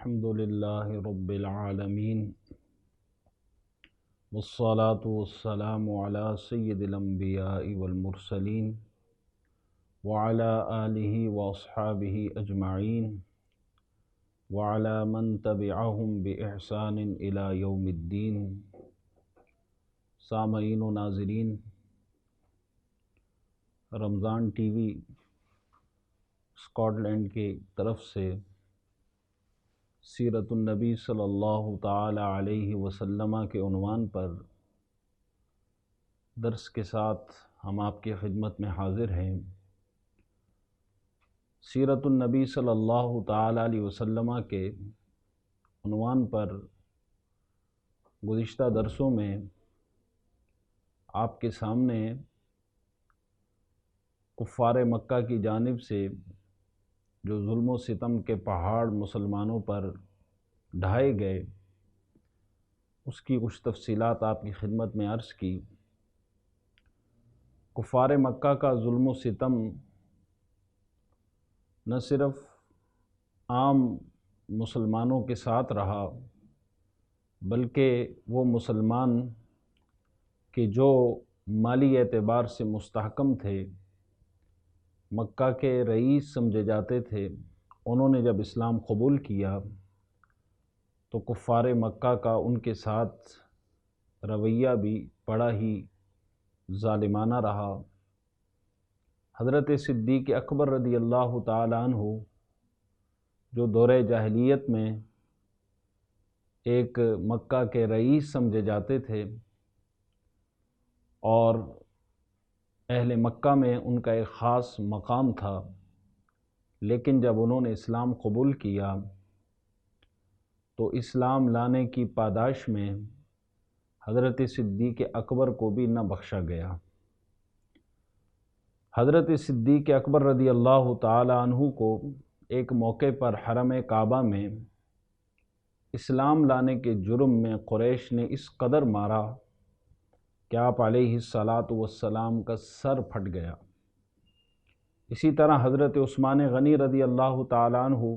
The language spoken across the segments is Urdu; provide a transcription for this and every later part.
الحمدللہ رب العالمین والصلاة والسلام علی سید الانبیاء والمرسلین وعلی آلہ واصحابہ اجمعین وعلی من تبعہم بإحسان الی یوم الدین۔ سامعین و ناظرین، رمضان ٹی وی اسکاٹ لینڈ کی طرف سے سیرت النبی صلی اللہ تعالی علیہ وسلم کے عنوان پر درس کے ساتھ ہم آپ کی خدمت میں حاضر ہیں۔ سیرت النبی صلی اللہ تعالی علیہ وسلم کے عنوان پر گزشتہ درسوں میں آپ کے سامنے کفار مکہ کی جانب سے جو ظلم و ستم کے پہاڑ مسلمانوں پر ڈھائے گئے، اس کی کچھ تفصیلات آپ کی خدمت میں عرض کی۔ کفار مکہ کا ظلم و ستم نہ صرف عام مسلمانوں کے ساتھ رہا، بلکہ وہ مسلمان کہ جو مالی اعتبار سے مستحکم تھے، مکہ کے رئیس سمجھے جاتے تھے، انہوں نے جب اسلام قبول کیا تو کفار مکہ کا ان کے ساتھ رویہ بھی بڑا ہی ظالمانہ رہا۔ حضرت صدیق اکبر رضی اللہ تعالی عنہ جو دور جاہلیت میں ایک مکہ کے رئیس سمجھے جاتے تھے اور اہل مکہ میں ان کا ایک خاص مقام تھا، لیکن جب انہوں نے اسلام قبول کیا تو اسلام لانے کی پاداش میں حضرت صدیق اکبر کو بھی نہ بخشا گیا۔ حضرت صدیق اکبر رضی اللہ تعالی عنہ کو ایک موقع پر حرم کعبہ میں اسلام لانے کے جرم میں قریش نے اس قدر مارا کہ آپ علیہ الصلاۃ والسلام کا سر پھٹ گیا۔ اسی طرح حضرت عثمان غنی رضی اللہ تعالی عنہ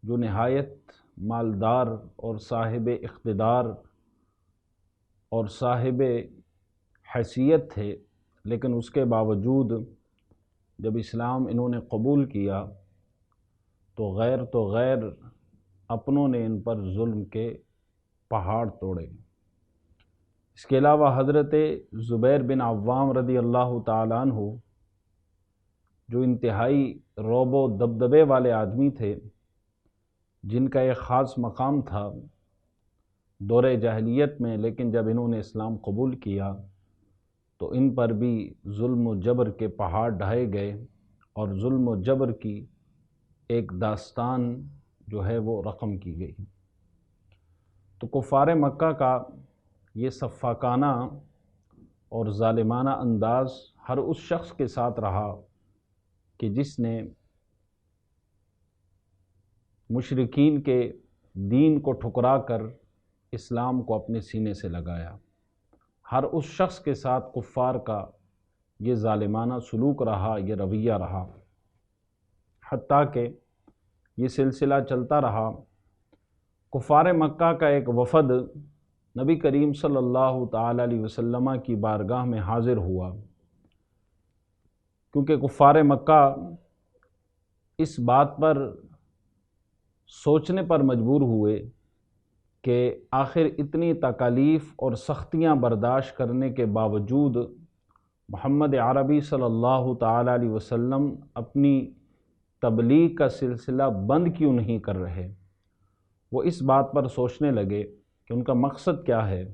جو نہایت مالدار اور صاحب اقتدار اور صاحب حیثیت تھے، لیکن اس کے باوجود جب اسلام انہوں نے قبول کیا تو غیر اپنوں نے ان پر ظلم کے پہاڑ توڑے۔ اس کے علاوہ حضرت زبیر بن عوام رضی اللہ تعالی عنہ جو انتہائی رعب و دبدبے والے آدمی تھے، جن کا ایک خاص مقام تھا دور جاہلیت میں، لیکن جب انہوں نے اسلام قبول کیا تو ان پر بھی ظلم و جبر کے پہاڑ ڈھائے گئے اور ظلم و جبر کی ایک داستان جو ہے وہ رقم کی گئی۔ تو کفار مکہ کا یہ سفاکانہ اور ظالمانہ انداز ہر اس شخص کے ساتھ رہا کہ جس نے مشرکین کے دین کو ٹھکرا کر اسلام کو اپنے سینے سے لگایا۔ ہر اس شخص کے ساتھ کفار کا یہ ظالمانہ سلوک رہا، یہ رویہ رہا، حتیٰ کہ یہ سلسلہ چلتا رہا۔ کفار مکہ کا ایک وفد نبی کریم صلی اللہ تعالی علیہ وسلم کی بارگاہ میں حاضر ہوا، کیونکہ کفار مکہ اس بات پر سوچنے پر مجبور ہوئے کہ آخر اتنی تکالیف اور سختیاں برداشت کرنے کے باوجود محمد عربی صلی اللہ تعالی علیہ وسلم اپنی تبلیغ کا سلسلہ بند کیوں نہیں کر رہے۔ وہ اس بات پر سوچنے لگے کہ ان کا مقصد کیا ہے،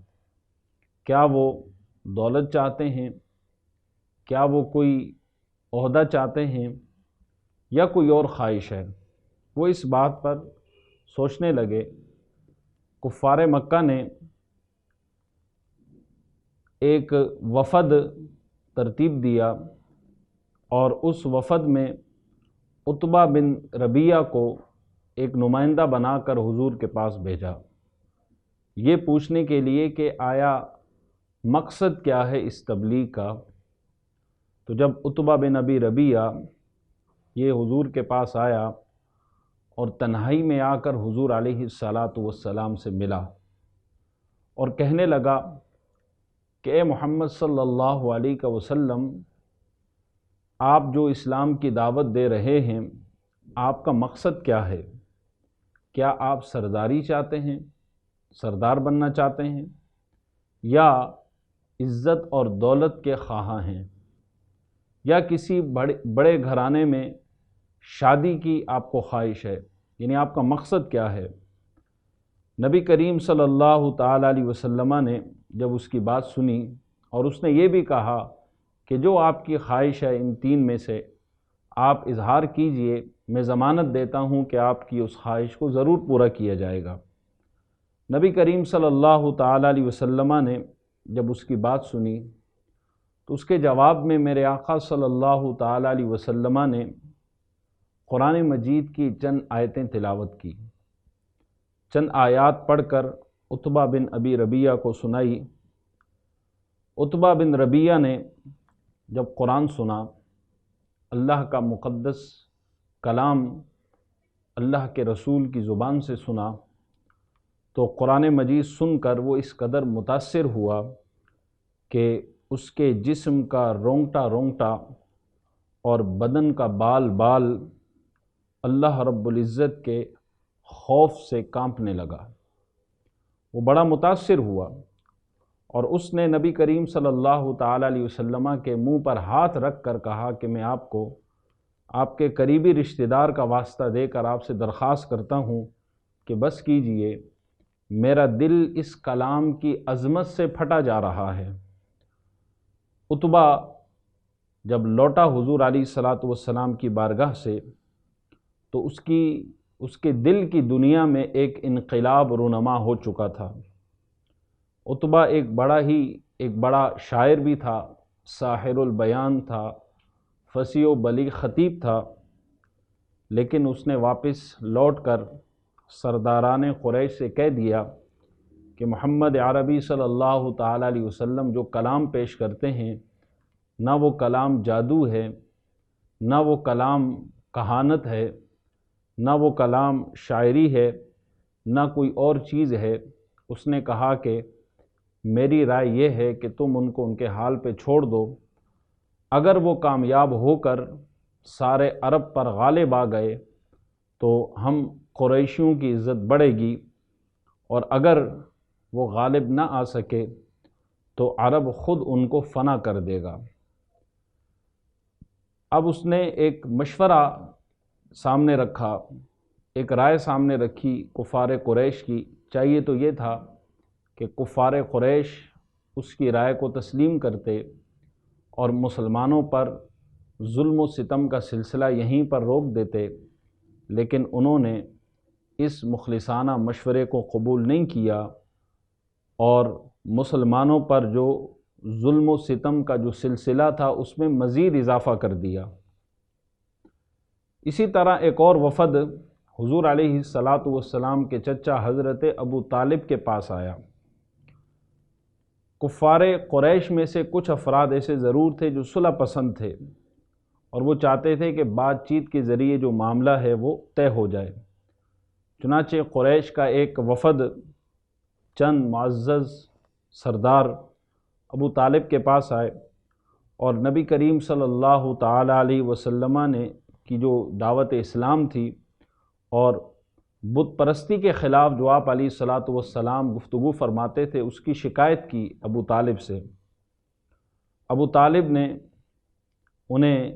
کیا وہ دولت چاہتے ہیں، کیا وہ کوئی عہدہ چاہتے ہیں یا کوئی اور خواہش ہے۔ وہ اس بات پر سوچنے لگے۔ کفار مکہ نے ایک وفد ترتیب دیا اور اس وفد میں عتبہ بن ربیعہ کو ایک نمائندہ بنا کر حضور کے پاس بھیجا، یہ پوچھنے کے لیے کہ آیا مقصد کیا ہے اس تبلیغ کا۔ تو جب عتبہ بن ابی ربیعہ یہ حضور کے پاس آیا اور تنہائی میں آ کر حضور علیہ الصلاۃ والسلام سے ملا اور کہنے لگا کہ اے محمد صلی اللہ علیہ وسلم، آپ جو اسلام کی دعوت دے رہے ہیں، آپ کا مقصد کیا ہے؟ کیا آپ سرداری چاہتے ہیں، سردار بننا چاہتے ہیں، یا عزت اور دولت کے خواہاں ہیں، یا کسی بڑے گھرانے میں شادی کی آپ کو خواہش ہے؟ یعنی آپ کا مقصد کیا ہے؟ نبی کریم صلی اللہ تعالیٰ علیہ وسلم نے جب اس کی بات سنی اور اس نے یہ بھی کہا کہ جو آپ کی خواہش ہے ان تین میں سے آپ اظہار کیجئے، میں ضمانت دیتا ہوں کہ آپ کی اس خواہش کو ضرور پورا کیا جائے گا۔ نبی کریم صلی اللہ تعالیٰ علیہ وسلم نے جب اس کی بات سنی تو اس کے جواب میں میرے آقا صلی اللہ تعالیٰ علیہ وسلم نے قرآن مجید کی چند آیتیں تلاوت کی، چند آیات پڑھ کر عتبہ بن ابی ربیعہ کو سنائی۔ عتبہ بن ربیعہ نے جب قرآن سنا، اللہ کا مقدس کلام اللہ کے رسول کی زبان سے سنا، تو قرآن مجید سن کر وہ اس قدر متاثر ہوا کہ اس کے جسم کا رونگٹا رونگٹا اور بدن کا بال بال اللہ رب العزت کے خوف سے کانپنے لگا۔ وہ بڑا متاثر ہوا اور اس نے نبی کریم صلی اللہ تعالیٰ علیہ وسلم کے منہ پر ہاتھ رکھ کر کہا کہ میں آپ کو آپ کے قریبی رشتہ دار کا واسطہ دے کر آپ سے درخواست کرتا ہوں کہ بس کیجئے، میرا دل اس کلام کی عظمت سے پھٹا جا رہا ہے۔ عتبہ جب لوٹا حضور علیہ الصلاۃ والسلام کی بارگاہ سے تو اس کے دل کی دنیا میں ایک انقلاب رونما ہو چکا تھا۔ عتبہ ایک بڑا شاعر بھی تھا، ساحر البیان تھا، فصیح و بلیغ خطیب تھا، لیکن اس نے واپس لوٹ کر سرداران قریش سے کہہ دیا کہ محمد عربی صلی اللہ تعالیٰ علیہ وسلم جو کلام پیش کرتے ہیں، نہ وہ کلام جادو ہے، نہ وہ کلام کہانت ہے، نہ وہ کلام شاعری ہے، نہ کوئی اور چیز ہے۔ اس نے کہا کہ میری رائے یہ ہے کہ تم ان کو ان کے حال پہ چھوڑ دو، اگر وہ کامیاب ہو کر سارے عرب پر غالب آ گئے تو ہم قریشیوں کی عزت بڑھے گی، اور اگر وہ غالب نہ آ سکے تو عرب خود ان کو فنا کر دے گا۔ اب اس نے ایک مشورہ سامنے رکھا، ایک رائے سامنے رکھی کفار قریش کی۔ چاہیے تو یہ تھا کہ کفار قریش اس کی رائے کو تسلیم کرتے اور مسلمانوں پر ظلم و ستم کا سلسلہ یہیں پر روک دیتے، لیکن انہوں نے اس مخلصانہ مشورے کو قبول نہیں کیا اور مسلمانوں پر جو ظلم و ستم کا جو سلسلہ تھا اس میں مزید اضافہ کر دیا۔ اسی طرح ایک اور وفد حضور علیہ الصلاۃ والسلام کے چچا حضرت ابو طالب کے پاس آیا۔ کفار قریش میں سے کچھ افراد ایسے ضرور تھے جو صلح پسند تھے اور وہ چاہتے تھے کہ بات چیت کے ذریعے جو معاملہ ہے وہ طے ہو جائے۔ چنانچہ قریش کا ایک وفد چند معزز سردار ابو طالب کے پاس آئے اور نبی کریم صلی اللہ تعالیٰ علیہ وسلم نے کی جو دعوت اسلام تھی اور بت پرستی کے خلاف جو آپ علیہ الصلاۃ والسلام گفتگو فرماتے تھے اس کی شکایت کی ابو طالب سے۔ ابو طالب نے انہیں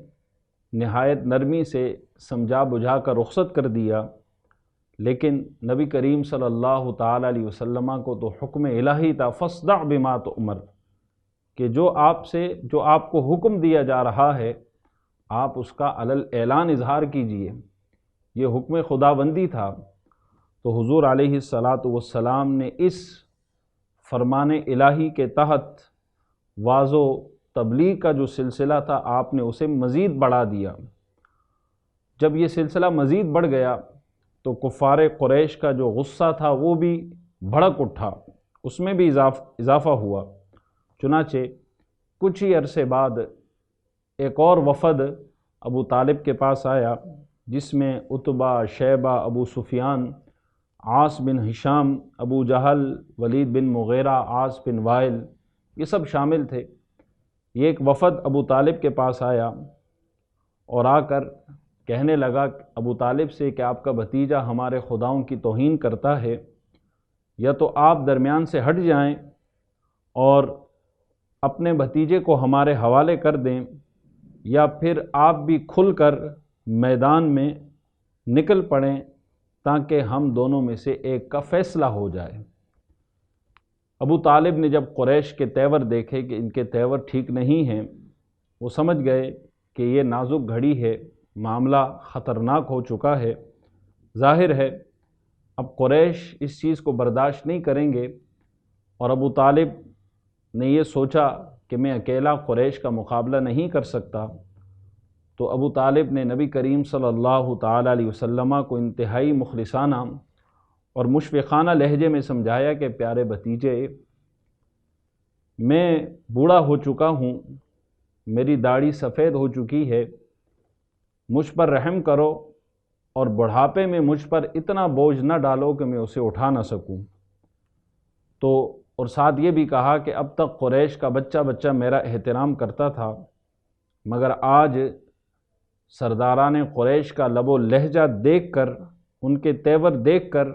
نہایت نرمی سے سمجھا بجھا کر رخصت کر دیا، لیکن نبی کریم صلی اللہ تعالیٰ علیہ وسلم کو تو حکم الہی تھا، فاصدع بما تؤمر، کہ جو آپ کو حکم دیا جا رہا ہے آپ اس کا علی الاعلان اظہار کیجئے۔ یہ حکم خداوندی تھا۔ تو حضور علیہ الصلاۃ والسلام نے اس فرمان الہی کے تحت واعظ و تبلیغ کا جو سلسلہ تھا آپ نے اسے مزید بڑھا دیا۔ جب یہ سلسلہ مزید بڑھ گیا تو کفار قریش کا جو غصہ تھا وہ بھی بھڑک اٹھا، اس میں بھی اضافہ ہوا۔ چنانچہ کچھ ہی عرصے بعد ایک اور وفد ابو طالب کے پاس آیا جس میں عتبہ، شیبہ، ابو سفیان، عاص بن ہشام، ابو جہل، ولید بن مغیرہ، عاص بن وائل، یہ سب شامل تھے۔ یہ ایک وفد ابو طالب کے پاس آیا اور آ کر کہنے لگا ابو طالب سے کہ آپ کا بھتیجا ہمارے خداؤں کی توہین کرتا ہے، یا تو آپ درمیان سے ہٹ جائیں اور اپنے بھتیجے کو ہمارے حوالے کر دیں، یا پھر آپ بھی کھل کر میدان میں نکل پڑیں تاکہ ہم دونوں میں سے ایک کا فیصلہ ہو جائے۔ ابو طالب نے جب قریش کے تیور دیکھے کہ ان کے تیور ٹھیک نہیں ہیں، وہ سمجھ گئے کہ یہ نازک گھڑی ہے، معاملہ خطرناک ہو چکا ہے۔ ظاہر ہے اب قریش اس چیز کو برداشت نہیں کریں گے، اور ابو طالب نے یہ سوچا کہ میں اکیلا قریش کا مقابلہ نہیں کر سکتا، تو ابو طالب نے نبی کریم صلی اللہ تعالیٰ علیہ وسلم کو انتہائی مخلصانہ اور مشفقانہ لہجے میں سمجھایا کہ پیارے بھتیجے، میں بوڑھا ہو چکا ہوں، میری داڑھی سفید ہو چکی ہے، مجھ پر رحم کرو اور بڑھاپے میں مجھ پر اتنا بوجھ نہ ڈالو کہ میں اسے اٹھا نہ سکوں۔ تو اور ساتھ یہ بھی کہا کہ اب تک قریش کا بچہ بچہ میرا احترام کرتا تھا، مگر آج سرداران قریش کا لب و لہجہ دیکھ کر، ان کے تیور دیکھ کر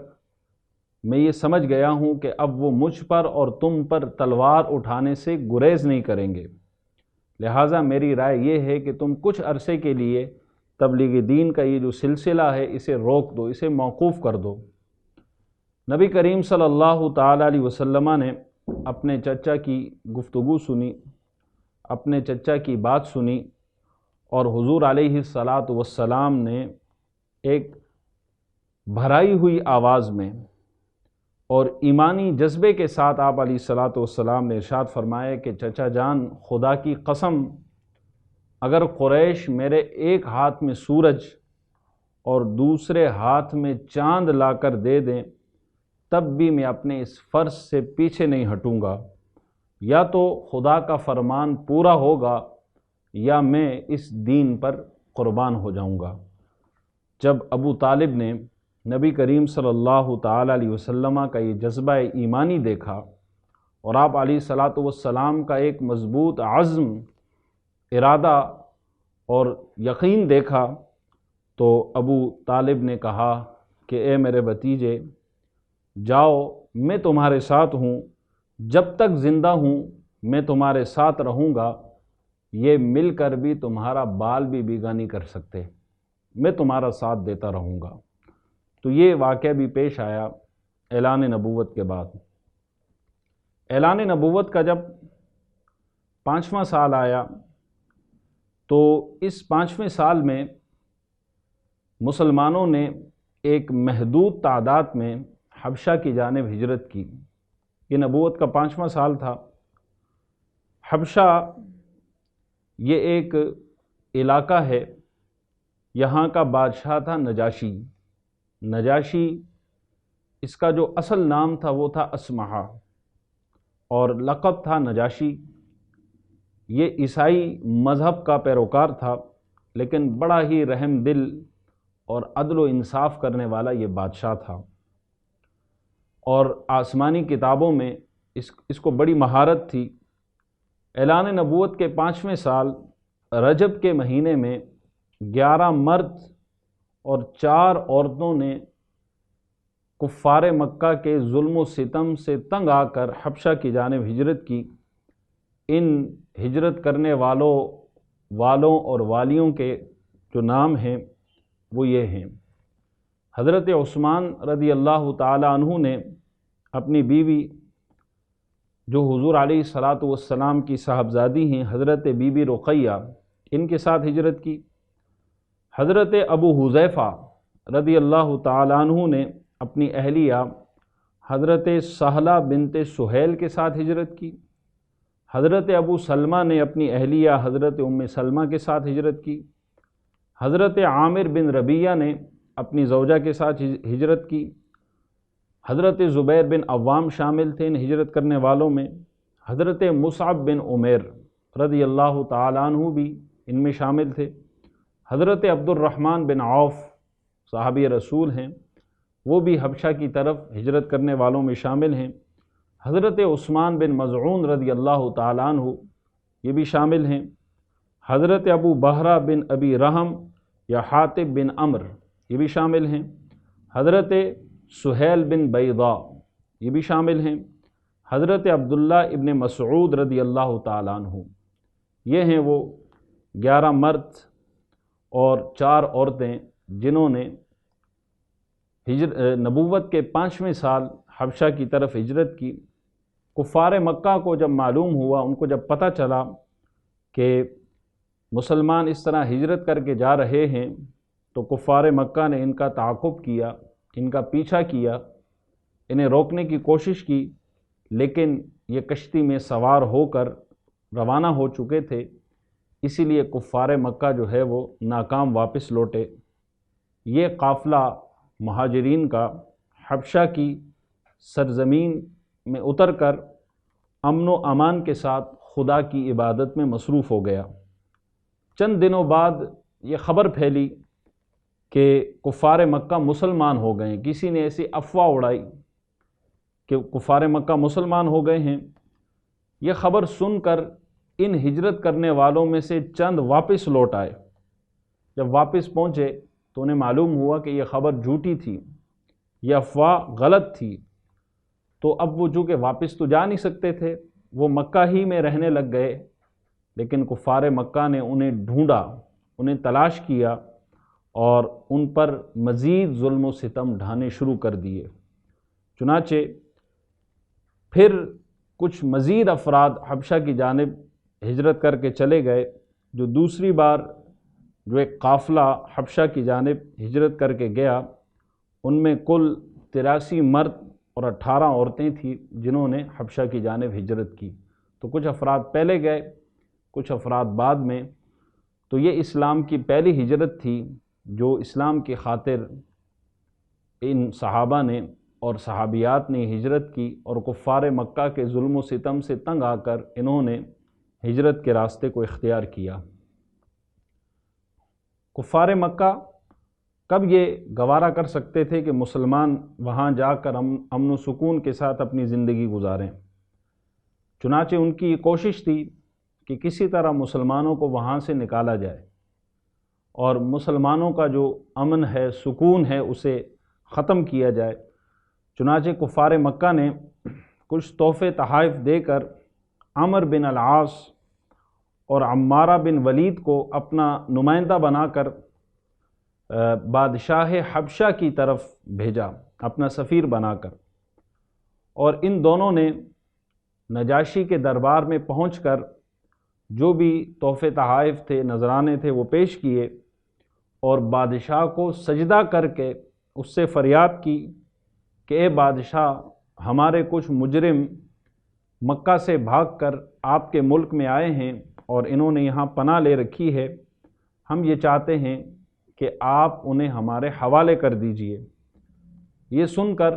میں یہ سمجھ گیا ہوں کہ اب وہ مجھ پر اور تم پر تلوار اٹھانے سے گریز نہیں کریں گے، لہٰذا میری رائے یہ ہے کہ تم کچھ عرصے کے لیے تبلیغ دین کا یہ جو سلسلہ ہے اسے روک دو، اسے موقوف کر دو۔ نبی کریم صلی اللہ تعالیٰ علیہ وسلم نے اپنے چچا کی گفتگو سنی، اپنے چچا کی بات سنی، اور حضور علیہ الصلاۃ والسلام نے ایک بھرائی ہوئی آواز میں اور ایمانی جذبے کے ساتھ آپ علیہ الصلاۃ والسلام نے ارشاد فرمایا کہ چچا جان، خدا کی قسم، اگر قریش میرے ایک ہاتھ میں سورج اور دوسرے ہاتھ میں چاند لا کر دے دیں تب بھی میں اپنے اس فرض سے پیچھے نہیں ہٹوں گا، یا تو خدا کا فرمان پورا ہوگا یا میں اس دین پر قربان ہو جاؤں گا۔ جب ابو طالب نے نبی کریم صلی اللہ تعالیٰ علیہ وسلم کا یہ جذبہ ایمانی دیکھا اور آپ علیہ الصلاۃ والسلام کا ایک مضبوط عزم، ارادہ اور یقین دیکھا، تو ابو طالب نے کہا کہ اے میرے بھتیجے، جاؤ، میں تمہارے ساتھ ہوں، جب تک زندہ ہوں میں تمہارے ساتھ رہوں گا، یہ مل کر بھی تمہارا بال بھی بیگا نہیں کر سکتے، میں تمہارا ساتھ دیتا رہوں گا۔ تو یہ واقعہ بھی پیش آیا اعلان نبوت کے بعد۔ اعلان نبوت کا جب 5واں سال آیا تو اس 5ویں سال میں مسلمانوں نے ایک محدود تعداد میں حبشہ کی جانب ہجرت کی۔ یہ نبوت کا 5واں سال تھا۔ حبشہ یہ ایک علاقہ ہے، یہاں کا بادشاہ تھا نجاشی۔ نجاشی اس کا جو اصل نام تھا وہ تھا اسمہا، اور لقب تھا نجاشی۔ یہ عیسائی مذہب کا پیروکار تھا، لیکن بڑا ہی رحم دل اور عدل و انصاف کرنے والا یہ بادشاہ تھا، اور آسمانی کتابوں میں اس کو بڑی مہارت تھی۔ اعلان نبوت کے 5ویں سال رجب کے مہینے میں 11 مرد اور 4 عورتوں نے کفار مکہ کے ظلم و ستم سے تنگ آ کر حبشہ کی جانب ہجرت کی۔ ان ہجرت کرنے والوں اور والیوں کے جو نام ہیں وہ یہ ہیں۔ حضرت عثمان رضی اللہ تعالی عنہ نے اپنی بیوی جو حضور علیہ الصلاۃ والسلام کی صاحبزادی ہیں حضرت بی بی رقیہ، ان کے ساتھ ہجرت کی۔ حضرت ابو حذیفہ رضی اللہ تعالی عنہ نے اپنی اہلیہ حضرت سہلہ بنت سہیل کے ساتھ ہجرت کی۔ حضرت ابو سلمہ نے اپنی اہلیہ حضرت ام سلمہ کے ساتھ ہجرت کی۔ حضرت عامر بن ربیعہ نے اپنی زوجہ کے ساتھ ہجرت کی۔ حضرت زبیر بن عوام شامل تھے ان ہجرت کرنے والوں میں۔ حضرت مصعب بن عمیر رضی اللہ تعالی عنہ بھی ان میں شامل تھے۔ حضرت عبد الرحمن بن عوف صحابی رسول ہیں، وہ بھی حبشہ کی طرف ہجرت کرنے والوں میں شامل ہیں۔ حضرت عثمان بن مظعون رضی اللہ تعالیٰ عنہ یہ بھی شامل ہیں۔ حضرت ابو بحرہ بن ابی رحم یا حاطب بن عمر یہ بھی شامل ہیں۔ حضرت سہیل بن بیضاء یہ بھی شامل ہیں۔ حضرت عبداللہ ابن مسعود رضی اللہ تعالیٰ عنہ، یہ ہیں وہ 11 مرد اور 4 عورتیں جنہوں نے نبوت کے 5ویں سال حبشہ کی طرف ہجرت کی۔ کفار مکہ کو جب معلوم ہوا، ان کو جب پتہ چلا کہ مسلمان اس طرح ہجرت کر کے جا رہے ہیں، تو کفار مکہ نے ان کا تعاقب کیا، ان کا پیچھا کیا، انہیں روکنے کی کوشش کی، لیکن یہ کشتی میں سوار ہو کر روانہ ہو چکے تھے، اسی لیے کفار مکہ جو ہے وہ ناکام واپس لوٹے۔ یہ قافلہ مہاجرین کا حبشہ کی سرزمین میں اتر کر امن و امان کے ساتھ خدا کی عبادت میں مصروف ہو گیا۔ چند دنوں بعد یہ خبر پھیلی کہ کفار مکہ مسلمان ہو گئے ہیں۔ کسی نے ایسی افواہ اڑائی کہ کفار مکہ مسلمان ہو گئے ہیں۔ یہ خبر سن کر ان ہجرت کرنے والوں میں سے چند واپس لوٹ آئے۔ جب واپس پہنچے تو انہیں معلوم ہوا کہ یہ خبر جھوٹی تھی، یہ افواہ غلط تھی۔ تو اب وہ چونکہ واپس تو جا نہیں سکتے تھے، وہ مکہ ہی میں رہنے لگ گئے، لیکن کفار مکہ نے انہیں ڈھونڈا، انہیں تلاش کیا اور ان پر مزید ظلم و ستم ڈھانے شروع کر دیے۔ چنانچہ پھر کچھ مزید افراد حبشہ کی جانب ہجرت کر کے چلے گئے۔ جو دوسری بار جو ایک قافلہ حبشہ کی جانب ہجرت کر کے گیا، ان میں کل 83 مرد اور 18 عورتیں تھیں جنہوں نے حبشہ کی جانب ہجرت کی۔ تو کچھ افراد پہلے گئے، کچھ افراد بعد میں۔ تو یہ اسلام کی پہلی ہجرت تھی جو اسلام کی خاطر ان صحابہ نے اور صحابیات نے ہجرت کی، اور کفار مکہ کے ظلم و ستم سے تنگ آ کر انہوں نے ہجرت کے راستے کو اختیار کیا۔ کفار مکہ کب یہ گوارہ کر سکتے تھے کہ مسلمان وہاں جا کر امن و سکون کے ساتھ اپنی زندگی گزاریں؟ چنانچہ ان کی یہ کوشش تھی کہ کسی طرح مسلمانوں کو وہاں سے نکالا جائے اور مسلمانوں کا جو امن ہے، سکون ہے، اسے ختم کیا جائے۔ چنانچہ کفار مکہ نے کچھ تحفے تحائف دے کر عمر بن العاص اور عمارہ بن ولید کو اپنا نمائندہ بنا کر بادشاہ حبشہ کی طرف بھیجا، اپنا سفیر بنا کر، اور ان دونوں نے نجاشی کے دربار میں پہنچ کر جو بھی تحفے تحائف تھے، نذرانے تھے، وہ پیش کیے، اور بادشاہ کو سجدہ کر کے اس سے فریاد کی کہ اے بادشاہ، ہمارے کچھ مجرم مکہ سے بھاگ کر آپ کے ملک میں آئے ہیں اور انہوں نے یہاں پناہ لے رکھی ہے، ہم یہ چاہتے ہیں کہ آپ انہیں ہمارے حوالے کر دیجئے۔ یہ سن کر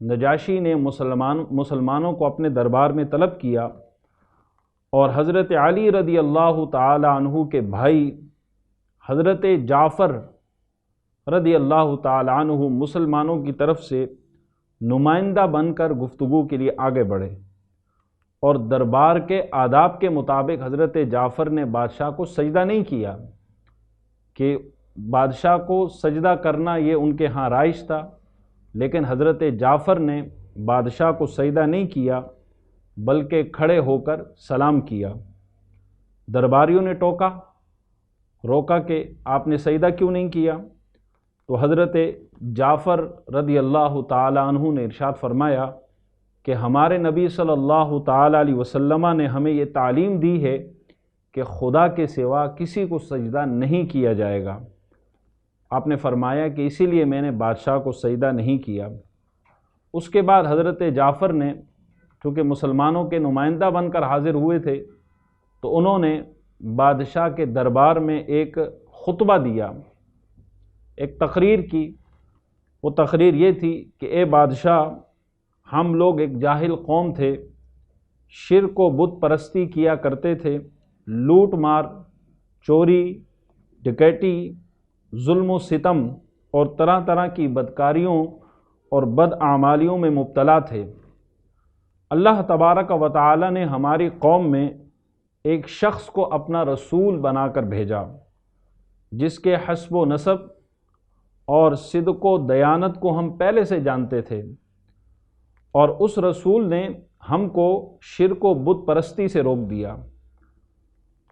نجاشی نے مسلمانوں کو اپنے دربار میں طلب کیا، اور حضرت علی رضی اللہ تعالی عنہ کے بھائی حضرت جعفر رضی اللہ تعالی عنہ مسلمانوں کی طرف سے نمائندہ بن کر گفتگو کے لیے آگے بڑھے، اور دربار کے آداب کے مطابق حضرت جعفر نے بادشاہ کو سجدہ نہیں کیا، کہ بادشاہ کو سجدہ کرنا یہ ان کے ہاں رائج تھا، لیکن حضرت جعفر نے بادشاہ کو سجدہ نہیں کیا بلکہ کھڑے ہو کر سلام کیا۔ درباریوں نے روکا کہ آپ نے سجدہ کیوں نہیں کیا؟ تو حضرت جعفر رضی اللہ تعالی عنہ نے ارشاد فرمایا کہ ہمارے نبی صلی اللہ تعالی علیہ وسلم نے ہمیں یہ تعلیم دی ہے کہ خدا کے سوا کسی کو سجدہ نہیں کیا جائے گا۔ آپ نے فرمایا کہ اسی لیے میں نے بادشاہ کو سجدہ نہیں کیا۔ اس کے بعد حضرت جعفر نے، چونکہ مسلمانوں کے نمائندہ بن کر حاضر ہوئے تھے، تو انہوں نے بادشاہ کے دربار میں ایک خطبہ دیا، ایک تقریر کی۔ وہ تقریر یہ تھی کہ اے بادشاہ، ہم لوگ ایک جاہل قوم تھے، شرک و بت پرستی کیا کرتے تھے، لوٹ مار، چوری ڈکیتی، ظلم و ستم اور طرح طرح کی بدکاریوں اور بدعمالیوں میں مبتلا تھے۔ اللہ تبارک و تعالی نے ہماری قوم میں ایک شخص کو اپنا رسول بنا کر بھیجا، جس کے حسب و نسب اور صدق و دیانت کو ہم پہلے سے جانتے تھے، اور اس رسول نے ہم کو شرک و بت پرستی سے روک دیا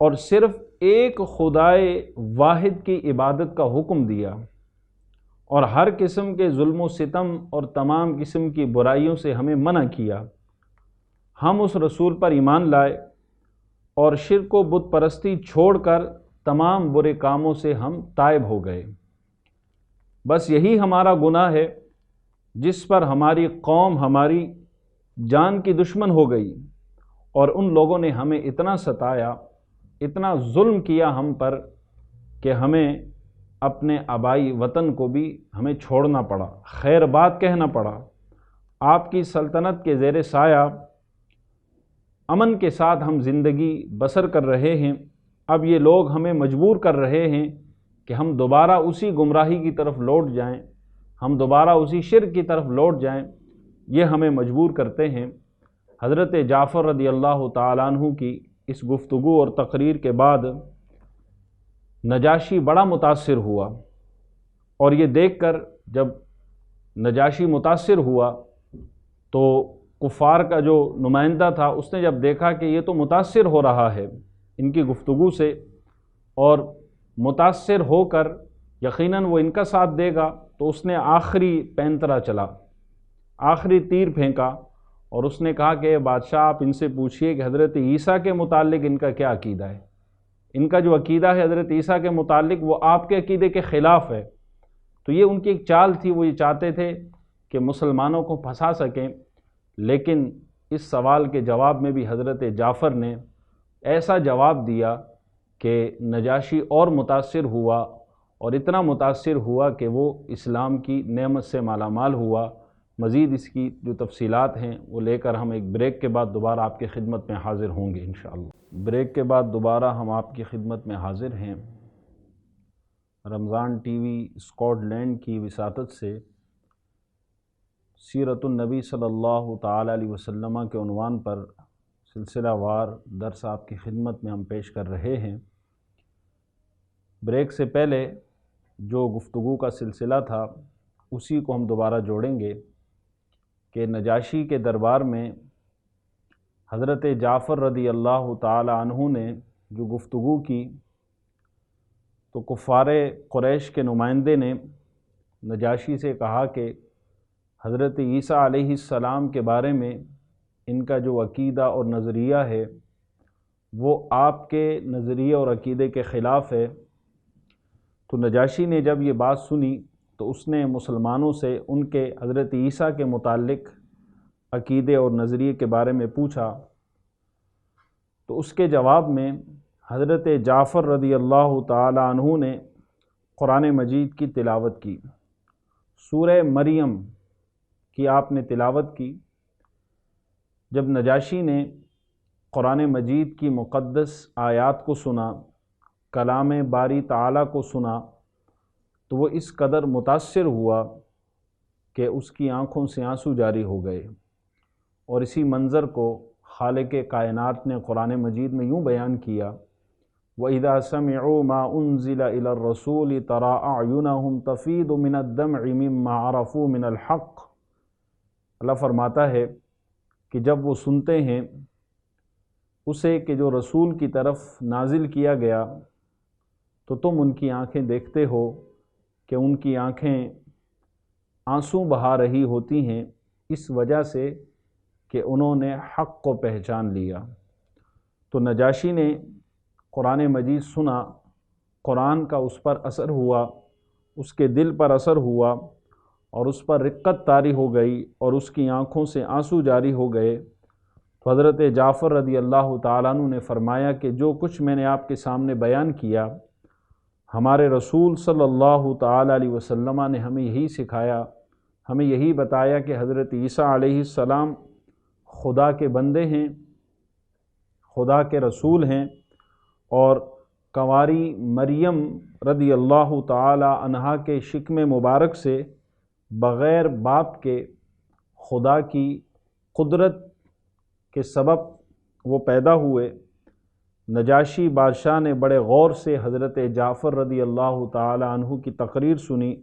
اور صرف ایک خدائے واحد کی عبادت کا حکم دیا، اور ہر قسم کے ظلم و ستم اور تمام قسم کی برائیوں سے ہمیں منع کیا۔ ہم اس رسول پر ایمان لائے اور شرک و بت پرستی چھوڑ کر تمام برے کاموں سے ہم تائب ہو گئے۔ بس یہی ہمارا گناہ ہے جس پر ہماری قوم ہماری جان کی دشمن ہو گئی، اور ان لوگوں نے ہمیں اتنا ستایا، اتنا ظلم کیا ہم پر کہ ہمیں اپنے آبائی وطن کو بھی ہمیں چھوڑنا پڑا، خیر بات کہنا پڑا۔ آپ کی سلطنت کے زیر سایہ امن کے ساتھ ہم زندگی بسر کر رہے ہیں، اب یہ لوگ ہمیں مجبور کر رہے ہیں کہ ہم دوبارہ اسی گمراہی کی طرف لوٹ جائیں، ہم دوبارہ اسی شرک کی طرف لوٹ جائیں، یہ ہمیں مجبور کرتے ہیں۔ حضرت جعفر رضی اللہ تعالیٰ عنہ کی اس گفتگو اور تقریر کے بعد نجاشی بڑا متاثر ہوا، اور یہ دیکھ کر جب نجاشی متاثر ہوا تو کفار کا جو نمائندہ تھا اس نے جب دیکھا کہ یہ تو متاثر ہو رہا ہے ان کی گفتگو سے، اور متاثر ہو کر یقیناً وہ ان کا ساتھ دے گا، تو اس نے آخری پینترا چلا، آخری تیر پھینکا، اور اس نے کہا کہ بادشاہ آپ ان سے پوچھئے کہ حضرت عیسیٰ کے متعلق ان کا کیا عقیدہ ہے۔ ان کا جو عقیدہ ہے حضرت عیسیٰ کے متعلق وہ آپ کے عقیدے کے خلاف ہے۔ تو یہ ان کی ایک چال تھی، وہ یہ چاہتے تھے کہ مسلمانوں کو پھنسا سکیں، لیکن اس سوال کے جواب میں بھی حضرت جعفر نے ایسا جواب دیا کہ نجاشی اور متاثر ہوا، اور اتنا متاثر ہوا کہ وہ اسلام کی نعمت سے مالا مال ہوا۔ مزید اس کی جو تفصیلات ہیں وہ لے کر ہم ایک بریک کے بعد دوبارہ آپ کی خدمت میں حاضر ہوں گے انشاءاللہ۔ بریک کے بعد دوبارہ ہم آپ کی خدمت میں حاضر ہیں۔ رمضان ٹی وی اسکاٹ لینڈ کی وساطت سے سیرت النبی صلی اللہ تعالی علیہ وسلم کے عنوان پر سلسلہ وار درس آپ کی خدمت میں ہم پیش کر رہے ہیں۔ بریک سے پہلے جو گفتگو کا سلسلہ تھا اسی کو ہم دوبارہ جوڑیں گے کہ نجاشی کے دربار میں حضرت جعفر رضی اللہ تعالی عنہ نے جو گفتگو کی تو کفار قریش کے نمائندے نے نجاشی سے کہا کہ حضرت عیسیٰ علیہ السلام کے بارے میں ان کا جو عقیدہ اور نظریہ ہے وہ آپ کے نظریے اور عقیدے کے خلاف ہے۔ تو نجاشی نے جب یہ بات سنی تو اس نے مسلمانوں سے ان کے حضرت عیسیٰ کے متعلق عقیدے اور نظریے کے بارے میں پوچھا، تو اس کے جواب میں حضرت جعفر رضی اللہ تعالی عنہ نے قرآن مجید کی تلاوت کی، سورہ مریم کی آپ نے تلاوت کی۔ جب نجاشی نے قرآن مجید کی مقدس آیات کو سنا، کلام باری تعالیٰ کو سنا، تو وہ اس قدر متاثر ہوا کہ اس کی آنکھوں سے آنسو جاری ہو گئے، اور اسی منظر کو خالق کائنات نے قرآن مجید میں یوں بیان کیا، وَإِذَا سَمِعُوا مَا أُنزِلَ إِلَى الرَّسُولِ تَرَىٰ أَعْيُنَهُمْ تَفِيضُ مِنَ الدَّمْعِ مِمَّا عَرَفُوا مِنَ الْحَقِّ۔ اللہ فرماتا ہے کہ جب وہ سنتے ہیں اسے کہ جو رسول کی طرف نازل کیا گیا تو تم ان کی آنکھیں دیکھتے ہو کہ ان کی آنکھیں آنسو بہا رہی ہوتی ہیں اس وجہ سے کہ انہوں نے حق کو پہچان لیا۔ تو نجاشی نے قرآن مجید سنا، قرآن کا اس پر اثر ہوا، اس کے دل پر اثر ہوا، اور اس پر رقت طاری ہو گئی، اور اس کی آنکھوں سے آنسو جاری ہو گئے۔ تو حضرت جعفر رضی اللہ تعالیٰ عنہ نے فرمایا کہ جو کچھ میں نے آپ کے سامنے بیان کیا، ہمارے رسول صلی اللہ تعالیٰ علیہ وسلم نے ہمیں یہی سکھایا، ہمیں یہی بتایا کہ حضرت عیسیٰ علیہ السلام خدا کے بندے ہیں، خدا کے رسول ہیں، اور کنواری مریم رضی اللہ تعالی عنہا کے شکم مبارک سے بغیر باپ کے خدا کی قدرت کے سبب وہ پیدا ہوئے۔ نجاشی بادشاہ نے بڑے غور سے حضرت جعفر رضی اللہ تعالی عنہ کی تقریر سنی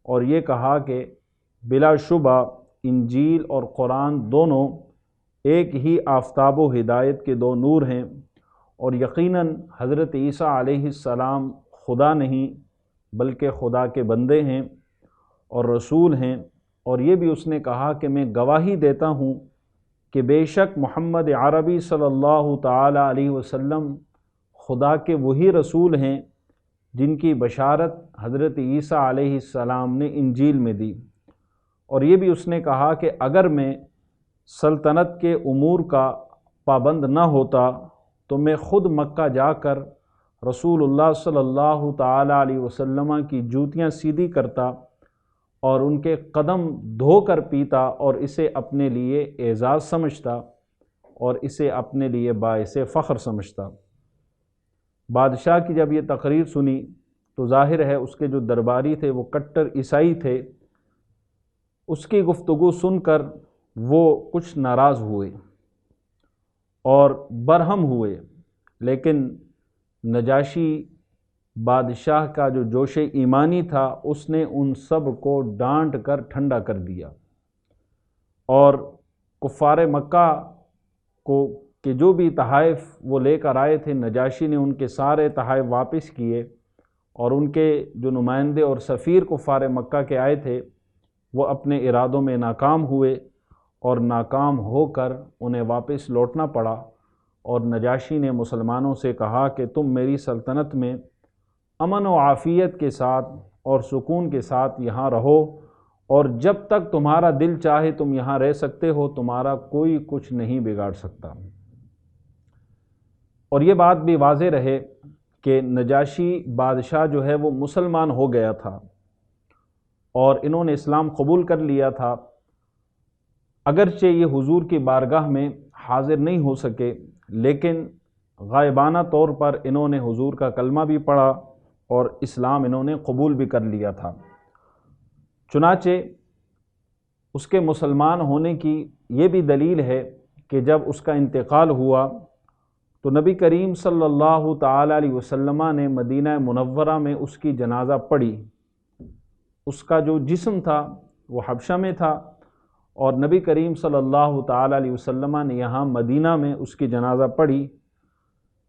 اور یہ کہا کہ بلا شبہ انجیل اور قرآن دونوں ایک ہی آفتاب و ہدایت کے دو نور ہیں، اور یقیناً حضرت عیسیٰ علیہ السلام خدا نہیں بلکہ خدا کے بندے ہیں اور رسول ہیں۔ اور یہ بھی اس نے کہا کہ میں گواہی دیتا ہوں کہ بے شک محمد عربی صلی اللہ تعالی علیہ وسلم خدا کے وہی رسول ہیں جن کی بشارت حضرت عیسیٰ علیہ السلام نے انجیل میں دی۔ اور یہ بھی اس نے کہا کہ اگر میں سلطنت کے امور کا پابند نہ ہوتا تو میں خود مکہ جا کر رسول اللہ صلی اللہ تعالی علیہ وسلم کی جوتیاں سیدھی کرتا اور ان کے قدم دھو کر پیتا اور اسے اپنے لیے اعزاز سمجھتا اور اسے اپنے لیے باعث فخر سمجھتا۔ بادشاہ کی جب یہ تقریر سنی تو ظاہر ہے اس کے جو درباری تھے وہ کٹر عیسائی تھے، اس کی گفتگو سن کر وہ کچھ ناراض ہوئے اور برہم ہوئے، لیکن نجاشی بادشاہ کا جو جوش ایمانی تھا اس نے ان سب کو ڈانٹ کر ٹھنڈا کر دیا، اور کفار مکہ کو کہ جو بھی تحائف وہ لے کر آئے تھے نجاشی نے ان کے سارے تحائف واپس کیے، اور ان کے جو نمائندے اور سفیر کفار مکہ کے آئے تھے وہ اپنے ارادوں میں ناکام ہوئے اور ناکام ہو کر انہیں واپس لوٹنا پڑا۔ اور نجاشی نے مسلمانوں سے کہا کہ تم میری سلطنت میں امن و عافیت کے ساتھ اور سکون کے ساتھ یہاں رہو، اور جب تک تمہارا دل چاہے تم یہاں رہ سکتے ہو، تمہارا کوئی کچھ نہیں بگاڑ سکتا۔ اور یہ بات بھی واضح رہے کہ نجاشی بادشاہ جو ہے وہ مسلمان ہو گیا تھا اور انہوں نے اسلام قبول کر لیا تھا، اگرچہ یہ حضور کی بارگاہ میں حاضر نہیں ہو سکے، لیکن غائبانہ طور پر انہوں نے حضور کا کلمہ بھی پڑھا اور اسلام انہوں نے قبول بھی کر لیا تھا۔ چنانچہ اس کے مسلمان ہونے کی یہ بھی دلیل ہے کہ جب اس کا انتقال ہوا تو نبی کریم صلی اللہ تعالی علیہ وسلم نے مدینہ منورہ میں اس کی جنازہ پڑھی۔ اس کا جو جسم تھا وہ حبشہ میں تھا، اور نبی کریم صلی اللہ تعالی علیہ وسلم نے یہاں مدینہ میں اس کی جنازہ پڑھی۔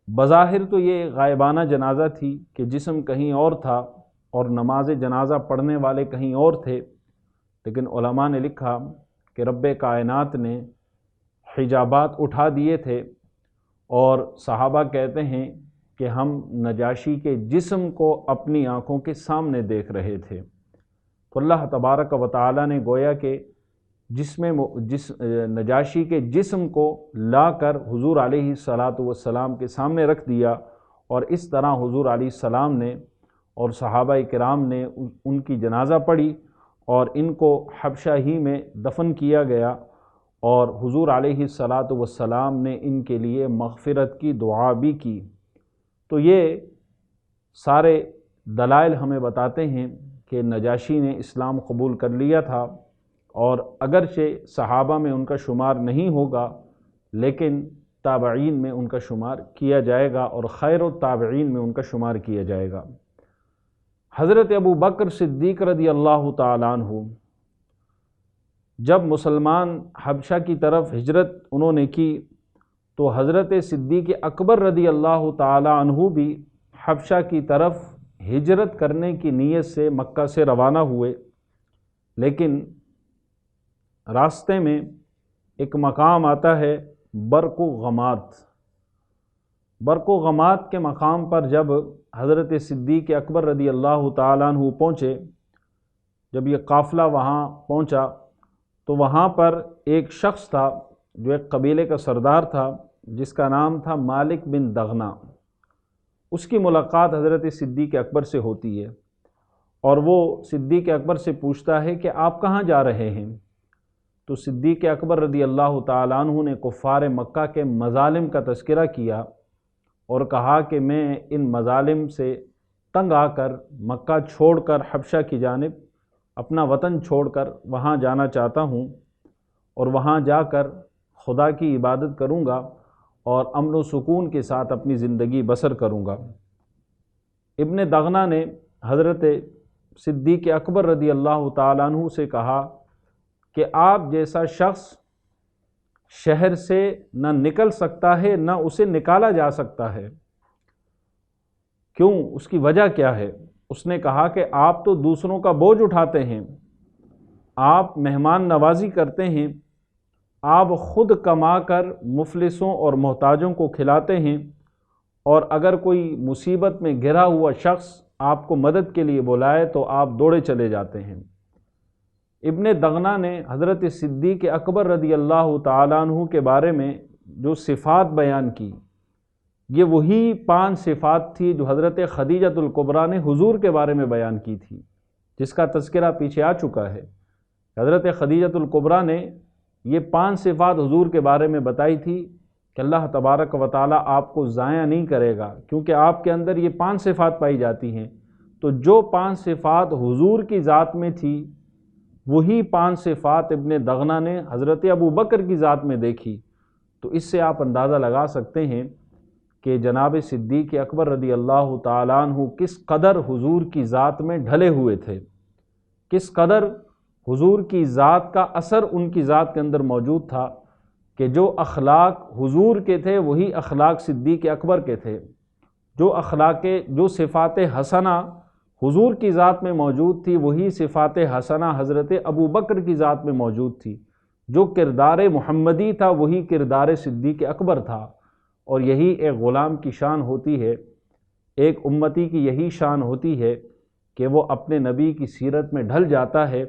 بظاہر تو یہ غائبانہ جنازہ تھی کہ جسم کہیں اور تھا اور نماز جنازہ پڑھنے والے کہیں اور تھے، لیکن علماء نے لکھا کہ رب کائنات نے حجابات اٹھا دیے تھے، اور صحابہ کہتے ہیں کہ ہم نجاشی کے جسم کو اپنی آنکھوں کے سامنے دیکھ رہے تھے۔ تو اللہ تبارک و تعالی نے گویا کہ نجاشی کے جسم کو لا کر حضور علیہ السلام کے سامنے رکھ دیا، اور اس طرح حضور علیہ السلام نے اور صحابہ کرام نے ان کی جنازہ پڑھی اور ان کو حبشہ ہی میں دفن کیا گیا، اور حضور علیہ السلام نے ان کے لیے مغفرت کی دعا بھی کی۔ تو یہ سارے دلائل ہمیں بتاتے ہیں کہ نجاشی نے اسلام قبول کر لیا تھا، اور اگرچہ صحابہ میں ان کا شمار نہیں ہوگا لیکن تابعین میں ان کا شمار کیا جائے گا، اور خیر التابعین میں ان کا شمار کیا جائے گا۔ حضرت ابو بکر صدیق رضی اللہ تعالیٰ عنہ جب مسلمان حبشہ کی طرف ہجرت انہوں نے کی تو حضرت صدیق اکبر رضی اللہ تعالیٰ عنہ بھی حبشہ کی طرف ہجرت کرنے کی نیت سے مکہ سے روانہ ہوئے، لیکن راستے میں ایک مقام آتا ہے برق و غمات۔ برق و غمات کے مقام پر جب حضرت صدیق اکبر رضی اللہ تعالیٰ عنہ پہنچے، جب یہ قافلہ وہاں پہنچا تو وہاں پر ایک شخص تھا جو ایک قبیلے کا سردار تھا جس کا نام تھا مالک بن دغنہ۔ اس کی ملاقات حضرت صدیق اکبر سے ہوتی ہے، اور وہ صدیق اکبر سے پوچھتا ہے کہ آپ کہاں جا رہے ہیں؟ تو صدیق اکبر رضی اللہ تعالیٰ عنہ نے کفار مکہ کے مظالم کا تذکرہ کیا اور کہا کہ میں ان مظالم سے تنگ آ کر مکہ چھوڑ کر حبشہ کی جانب اپنا وطن چھوڑ کر وہاں جانا چاہتا ہوں، اور وہاں جا کر خدا کی عبادت کروں گا اور امن و سکون کے ساتھ اپنی زندگی بسر کروں گا۔ ابن دغنہ نے حضرت صدیق اکبر رضی اللہ تعالیٰ عنہ سے کہا کہ آپ جیسا شخص شہر سے نہ نکل سکتا ہے نہ اسے نکالا جا سکتا ہے، کیوں؟ اس کی وجہ کیا ہے؟ اس نے کہا کہ آپ تو دوسروں کا بوجھ اٹھاتے ہیں، آپ مہمان نوازی کرتے ہیں، آپ خود کما کر مفلسوں اور محتاجوں کو کھلاتے ہیں، اور اگر کوئی مصیبت میں گھرا ہوا شخص آپ کو مدد کے لیے بلائے تو آپ دوڑے چلے جاتے ہیں۔ ابن دغنہ نے حضرت صدیق اکبر رضی اللہ تعالیٰ عنہ کے بارے میں جو صفات بیان کی، یہ وہی 5 صفات تھی جو حضرت خدیجۃ الکبریٰ نے حضور کے بارے میں بیان کی تھی، جس کا تذکرہ پیچھے آ چکا ہے۔ حضرت خدیجۃ الکبریٰ نے یہ 5 صفات حضور کے بارے میں بتائی تھی کہ اللہ تبارک و تعالیٰ آپ کو ضائع نہیں کرے گا، کیونکہ آپ کے اندر یہ 5 صفات پائی جاتی ہیں۔ تو جو 5 صفات حضور کی ذات میں تھی، وہی 5 صفات ابن دغنہ نے حضرت ابو بکر کی ذات میں دیکھی۔ تو اس سے آپ اندازہ لگا سکتے ہیں کہ جناب صدیق اکبر رضی اللہ تعالیٰ عنہ کس قدر حضور کی ذات میں ڈھلے ہوئے تھے، کس قدر حضور کی ذات کا اثر ان کی ذات کے اندر موجود تھا، کہ جو اخلاق حضور کے تھے وہی اخلاق صدیق اکبر کے تھے، جو صفات حسنہ حضور کی ذات میں موجود تھی وہی صفات حسنہ حضرت ابو بکر کی ذات میں موجود تھی، جو کردار محمدی تھا وہی کردار صدیق اکبر تھا۔ اور یہی ایک غلام کی شان ہوتی ہے، ایک امتی کی یہی شان ہوتی ہے کہ وہ اپنے نبی کی سیرت میں ڈھل جاتا ہے،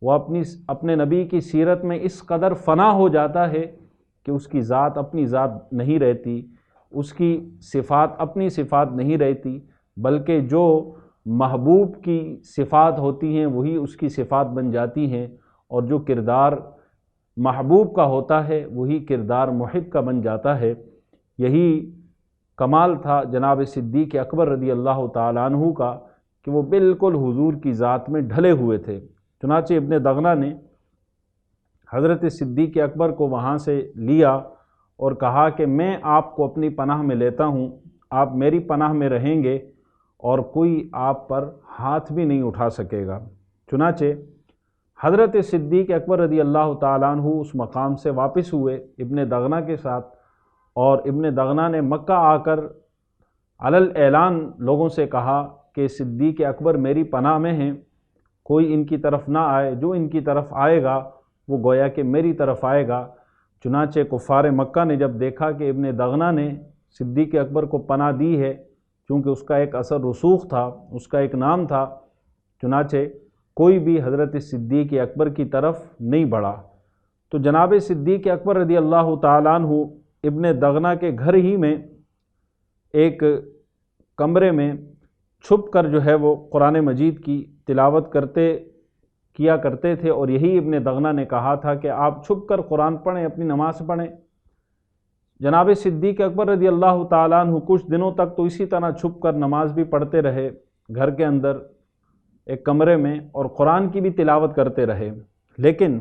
وہ اپنے نبی کی سیرت میں اس قدر فنا ہو جاتا ہے کہ اس کی ذات اپنی ذات نہیں رہتی، اس کی صفات اپنی صفات نہیں رہتی، بلکہ جو محبوب کی صفات ہوتی ہیں وہی اس کی صفات بن جاتی ہیں، اور جو کردار محبوب کا ہوتا ہے وہی کردار محب کا بن جاتا ہے۔ یہی کمال تھا جناب صدیق اکبر رضی اللہ تعالیٰ عنہ کا کہ وہ بالکل حضور کی ذات میں ڈھلے ہوئے تھے۔ چنانچہ ابن دغنہ نے حضرت صدیق اکبر کو وہاں سے لیا اور کہا کہ میں آپ کو اپنی پناہ میں لیتا ہوں، آپ میری پناہ میں رہیں گے اور کوئی آپ پر ہاتھ بھی نہیں اٹھا سکے گا۔ چنانچہ حضرت صدیق اکبر رضی اللہ تعالیٰ عنہ اس مقام سے واپس ہوئے ابن دغنہ کے ساتھ، اور ابن دغنہ نے مکہ آ کر علی الاعلان لوگوں سے کہا کہ صدیق اکبر میری پناہ میں ہیں، کوئی ان کی طرف نہ آئے، جو ان کی طرف آئے گا وہ گویا کہ میری طرف آئے گا۔ چنانچہ کفار مکہ نے جب دیکھا کہ ابن دغنہ نے صدیق اکبر کو پناہ دی ہے، کیونکہ اس کا ایک اثر رسوخ تھا، اس کا ایک نام تھا، چنانچہ کوئی بھی حضرت صدیق اکبر کی طرف نہیں بڑھا۔ تو جناب صدیق اکبر رضی اللہ تعالیٰ عنہ ابن دغنہ کے گھر ہی میں ایک کمرے میں چھپ کر جو ہے وہ قرآن مجید کی تلاوت کیا کرتے تھے، اور یہی ابن دغنہ نے کہا تھا کہ آپ چھپ کر قرآن پڑھیں، اپنی نماز پڑھیں۔ جناب صدیق اکبر رضی اللہ تعالیٰ عنہ کچھ دنوں تک تو اسی طرح چھپ کر نماز بھی پڑھتے رہے گھر کے اندر ایک کمرے میں، اور قرآن کی بھی تلاوت کرتے رہے، لیکن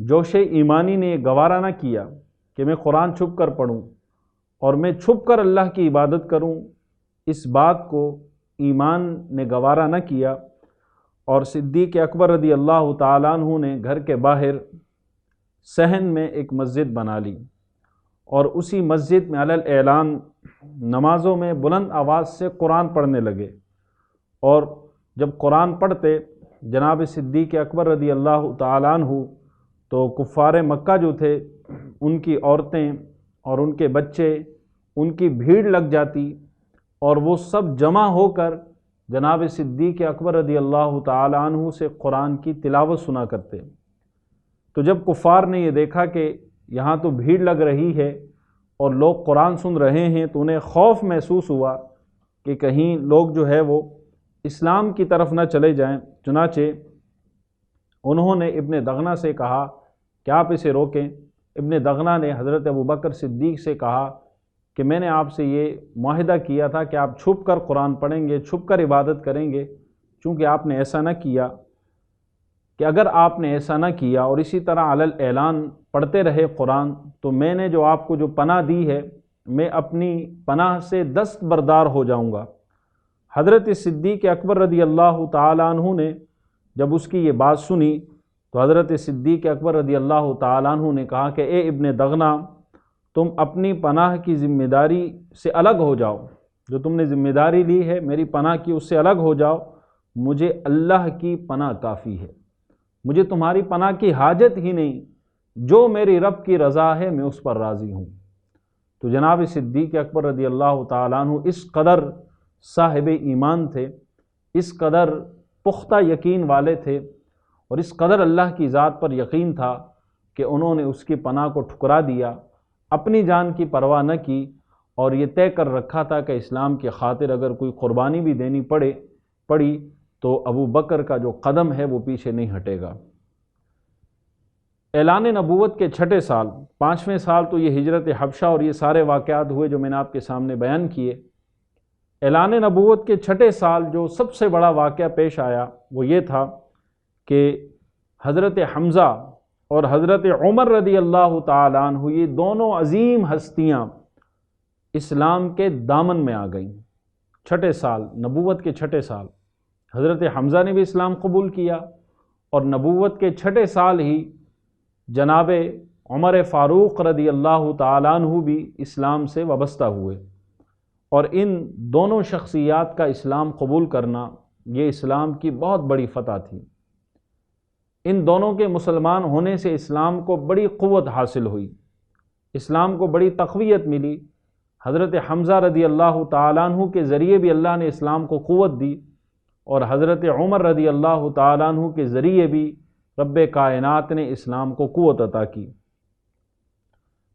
جوش ایمانی نے یہ گوارا نہ کیا کہ میں قرآن چھپ کر پڑھوں اور میں چھپ کر اللہ کی عبادت کروں۔ اس بات کو ایمان نے گوارا نہ کیا، اور صدیق اکبر رضی اللہ تعالیٰ عنہ نے گھر کے باہر صحن میں ایک مسجد بنا لی، اور اسی مسجد میں علی الاعلان نمازوں میں بلند آواز سے قرآن پڑھنے لگے، اور جب قرآن پڑھتے جناب صدیق اکبر رضی اللہ تعالیٰ عنہ تو کفار مکہ جو تھے ان کی عورتیں اور ان کے بچے، ان کی بھیڑ لگ جاتی، اور وہ سب جمع ہو کر جناب صدیق اکبر رضی اللہ تعالیٰ عنہ سے قرآن کی تلاوت سنا کرتے۔ تو جب کفار نے یہ دیکھا کہ یہاں تو بھیڑ لگ رہی ہے اور لوگ قرآن سن رہے ہیں، تو انہیں خوف محسوس ہوا کہ کہیں لوگ جو ہے وہ اسلام کی طرف نہ چلے جائیں۔ چنانچہ انہوں نے ابن دغنہ سے کہا کہ آپ اسے روکیں۔ ابن دغنہ نے حضرت ابو بکر صدیق سے کہا کہ میں نے آپ سے یہ معاہدہ کیا تھا کہ آپ چھپ کر قرآن پڑھیں گے، چھپ کر عبادت کریں گے، چونکہ آپ نے ایسا نہ کیا، کہ اگر آپ نے ایسا نہ کیا اور اسی طرح علی الاعلان پڑھتے رہے قرآن، تو میں نے جو آپ کو جو پناہ دی ہے، میں اپنی پناہ سے دستبردار ہو جاؤں گا۔ حضرت صدیق اکبر رضی اللہ تعالیٰ عنہ نے جب اس کی یہ بات سنی تو حضرت صدیق اکبر رضی اللہ تعالیٰ عنہ نے کہا کہ اے ابن دغنا، تم اپنی پناہ کی ذمہ داری سے الگ ہو جاؤ، جو تم نے ذمہ داری لی ہے میری پناہ کی، اس سے الگ ہو جاؤ، مجھے اللہ کی پناہ کافی ہے، مجھے تمہاری پناہ کی حاجت ہی نہیں، جو میری رب کی رضا ہے میں اس پر راضی ہوں۔ تو جناب صدیق اکبر رضی اللہ تعالیٰ عنہ اس قدر صاحب ایمان تھے، اس قدر پختہ یقین والے تھے، اور اس قدر اللہ کی ذات پر یقین تھا کہ انہوں نے اس کی پناہ کو ٹھکرا دیا، اپنی جان کی پرواہ نہ کی، اور یہ طے کر رکھا تھا کہ اسلام کی خاطر اگر کوئی قربانی بھی دینی پڑی تو ابو بکر کا جو قدم ہے وہ پیچھے نہیں ہٹے گا۔ اعلان نبوت کے 6 سال، 5ویں سال تو یہ ہجرت حبشہ اور یہ سارے واقعات ہوئے جو میں نے آپ کے سامنے بیان کیے۔ اعلان نبوت کے 6 سال جو سب سے بڑا واقعہ پیش آیا وہ یہ تھا کہ حضرت حمزہ اور حضرت عمر رضی اللہ تعالیٰ عنہ، یہ دونوں عظیم ہستیاں اسلام کے دامن میں آ گئیں۔ 6 سال، نبوت کے 6 سال، حضرت حمزہ نے بھی اسلام قبول کیا، اور نبوت کے 6 سال ہی جناب عمر فاروق رضی اللہ تعالیٰ عنہ بھی اسلام سے وابستہ ہوئے، اور ان دونوں شخصیات کا اسلام قبول کرنا یہ اسلام کی بہت بڑی فتح تھی۔ ان دونوں کے مسلمان ہونے سے اسلام کو بڑی قوت حاصل ہوئی، اسلام کو بڑی تقویت ملی۔ حضرت حمزہ رضی اللہ تعالیٰ عنہ کے ذریعے بھی اللہ نے اسلام کو قوت دی، اور حضرت عمر رضی اللہ تعالیٰ عنہ کے ذریعے بھی رب کائنات نے اسلام کو قوت عطا کی۔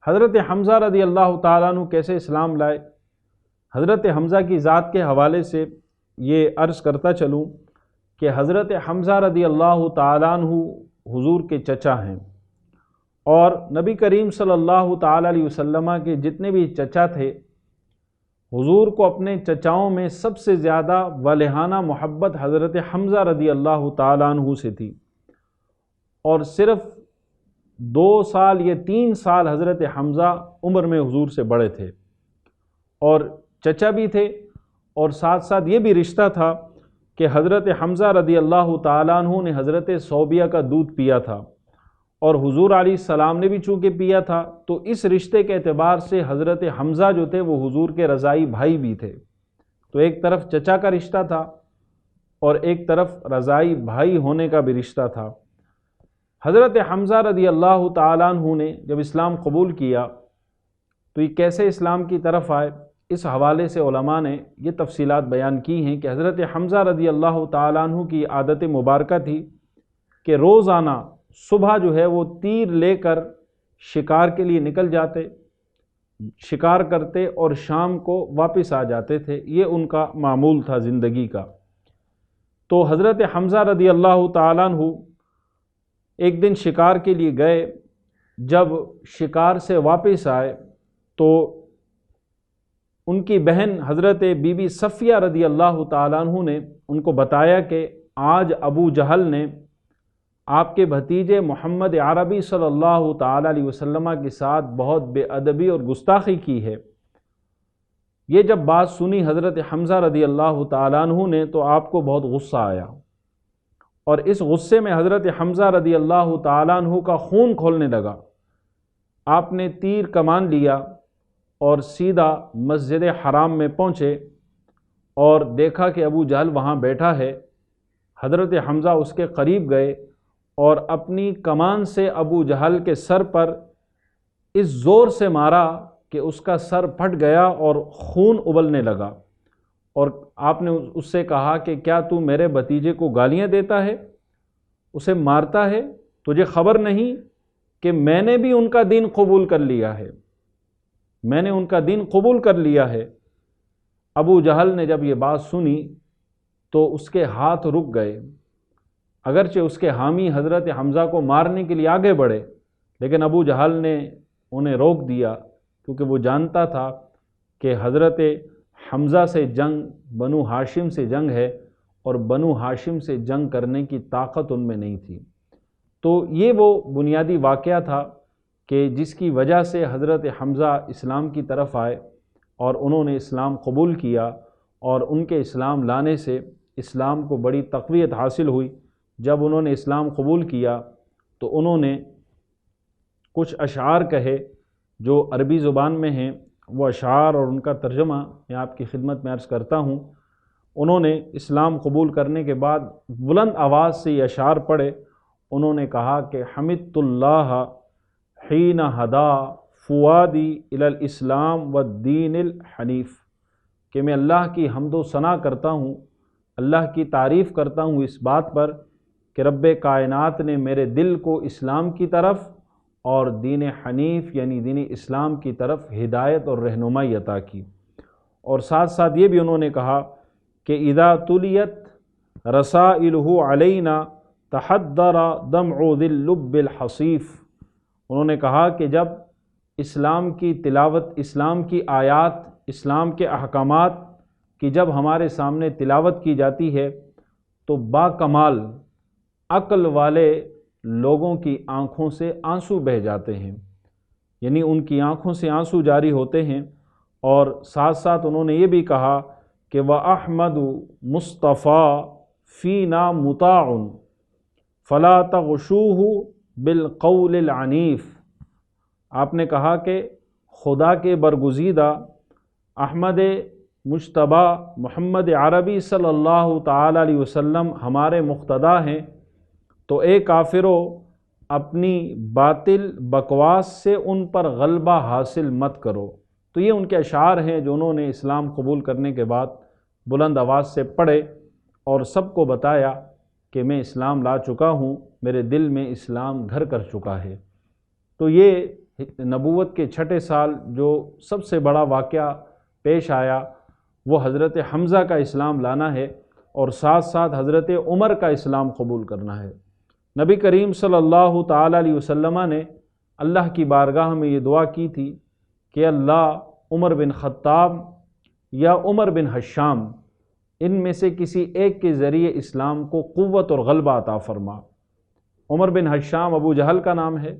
حضرت حمزہ رضی اللہ تعالیٰ عنہ کیسے اسلام لائے؟ حضرت حمزہ کی ذات کے حوالے سے یہ عرض کرتا چلوں کہ حضرت حمزہ رضی اللہ تعالیٰ عنہ حضور کے چچا ہیں، اور نبی کریم صلی اللہ تعالیٰ علیہ وسلم کے جتنے بھی چچا تھے، حضور کو اپنے چچاؤں میں سب سے زیادہ والہانہ محبت حضرت حمزہ رضی اللہ تعالیٰ عنہ سے تھی، اور صرف 2 سال یا 3 سال حضرت حمزہ عمر میں حضور سے بڑے تھے، اور چچا بھی تھے، اور ساتھ ساتھ یہ بھی رشتہ تھا کہ حضرت حمزہ رضی اللہ تعالیٰ عنہ نے حضرت صوبیہ کا دودھ پیا تھا، اور حضور علیہ السلام نے بھی چونکہ پیا تھا، تو اس رشتے کے اعتبار سے حضرت حمزہ جو تھے وہ حضور کے رضائی بھائی بھی تھے۔ تو ایک طرف چچا کا رشتہ تھا اور ایک طرف رضائی بھائی ہونے کا بھی رشتہ تھا۔ حضرت حمزہ رضی اللہ تعالیٰ عنہ نے جب اسلام قبول کیا تو یہ کیسے اسلام کی طرف آئے، اس حوالے سے علماء نے یہ تفصیلات بیان کی ہیں کہ حضرت حمزہ رضی اللہ تعالیٰ عنہ کی عادت مبارکہ تھی کہ روزانہ صبح جو ہے وہ تیر لے کر شکار کے لیے نکل جاتے، شکار کرتے، اور شام کو واپس آ جاتے تھے، یہ ان کا معمول تھا زندگی کا۔ تو حضرت حمزہ رضی اللہ تعالیٰ عنہ ایک دن شکار کے لیے گئے، جب شکار سے واپس آئے تو ان کی بہن حضرت بی بی صفیہ رضی اللہ تعالیٰ عنہ نے ان کو بتایا کہ آج ابو جہل نے آپ کے بھتیجے محمد عربی صلی اللہ تعالیٰ علیہ وسلم کے ساتھ بہت بے ادبی اور گستاخی کی ہے۔ یہ جب بات سنی حضرت حمزہ رضی اللہ تعالیٰ عنہ نے تو آپ کو بہت غصہ آیا، اور اس غصے میں حضرت حمزہ رضی اللہ تعالیٰ عنہ کا خون کھولنے لگا۔ آپ نے تیر کمان لیا اور سیدھا مسجد حرام میں پہنچے اور دیکھا کہ ابو جہل وہاں بیٹھا ہے۔ حضرت حمزہ اس کے قریب گئے اور اپنی کمان سے ابو جہل کے سر پر اس زور سے مارا کہ اس کا سر پھٹ گیا اور خون ابلنے لگا، اور آپ نے اس سے کہا کہ کیا تو میرے بھتیجے کو گالیاں دیتا ہے، اسے مارتا ہے؟ تجھے خبر نہیں کہ میں نے بھی ان کا دین قبول کر لیا ہے، میں نے ان کا دین قبول کر لیا ہے۔ ابو جہل نے جب یہ بات سنی تو اس کے ہاتھ رک گئے، اگرچہ اس کے حامی حضرت حمزہ کو مارنے کے لیے آگے بڑھے، لیکن ابو جہل نے انہیں روک دیا، کیونکہ وہ جانتا تھا کہ حضرت حمزہ سے جنگ بنو ہاشم سے جنگ ہے اور بنو ہاشم سے جنگ کرنے کی طاقت ان میں نہیں تھی۔ تو یہ وہ بنیادی واقعہ تھا کہ جس کی وجہ سے حضرت حمزہ اسلام کی طرف آئے اور انہوں نے اسلام قبول کیا، اور ان کے اسلام لانے سے اسلام کو بڑی تقویت حاصل ہوئی۔ جب انہوں نے اسلام قبول کیا تو انہوں نے کچھ اشعار کہے جو عربی زبان میں ہیں، وہ اشعار اور ان کا ترجمہ میں آپ کی خدمت میں عرض کرتا ہوں۔ انہوں نے اسلام قبول کرنے کے بعد بلند آواز سے یہ اشعار پڑھے۔ انہوں نے کہا کہ حمدت اللہ حین ہدا فؤادی الی الاسلام والدین الحنیف، کہ میں اللہ کی حمد و ثنا کرتا ہوں، اللہ کی تعریف کرتا ہوں اس بات پر کہ رب کائنات نے میرے دل کو اسلام کی طرف اور دین حنیف یعنی دین اسلام کی طرف ہدایت اور رہنمائی عطا کی۔ اور ساتھ ساتھ یہ بھی انہوں نے کہا کہ اذا تلیت رسائلہ علینا تحدر دمع ذی اللب الحصیف، انہوں نے کہا کہ جب اسلام کی تلاوت، اسلام کی آیات، اسلام کے احکامات کی جب ہمارے سامنے تلاوت کی جاتی ہے تو با کمال عقل والے لوگوں کی آنکھوں سے آنسو بہہ جاتے ہیں، یعنی ان کی آنکھوں سے آنسو جاری ہوتے ہیں۔ اور ساتھ ساتھ انہوں نے یہ بھی کہا کہ وَأَحْمَدُ مُصْطَفَىٰ فِينَا مُطَاعٌ فَلَا تَغْشُوهُ بِالْقَوْلِ الْعَنِيفِ، آپ نے کہا کہ خدا کے برگزیدہ احمد مجتبی محمد عربی صلی اللہ تعالی علیہ وسلم ہمارے مقتدیٰ ہیں، تو اے کافرو اپنی باطل بکواس سے ان پر غلبہ حاصل مت کرو۔ تو یہ ان کے اشعار ہیں جو انہوں نے اسلام قبول کرنے کے بعد بلند آواز سے پڑھے اور سب کو بتایا کہ میں اسلام لا چکا ہوں، میرے دل میں اسلام گھر کر چکا ہے۔ تو یہ نبوت کے چھٹے سال جو سب سے بڑا واقعہ پیش آیا وہ حضرت حمزہ کا اسلام لانا ہے، اور ساتھ ساتھ حضرت عمر کا اسلام قبول کرنا ہے۔ نبی کریم صلی اللہ تعالیٰ علیہ وسلم نے اللہ کی بارگاہ میں یہ دعا کی تھی کہ اللہ عمر بن خطاب یا عمر بن حشام ان میں سے کسی ایک کے ذریعے اسلام کو قوت اور غلبہ عطا فرما۔ عمر بن حشام ابو جہل کا نام ہے،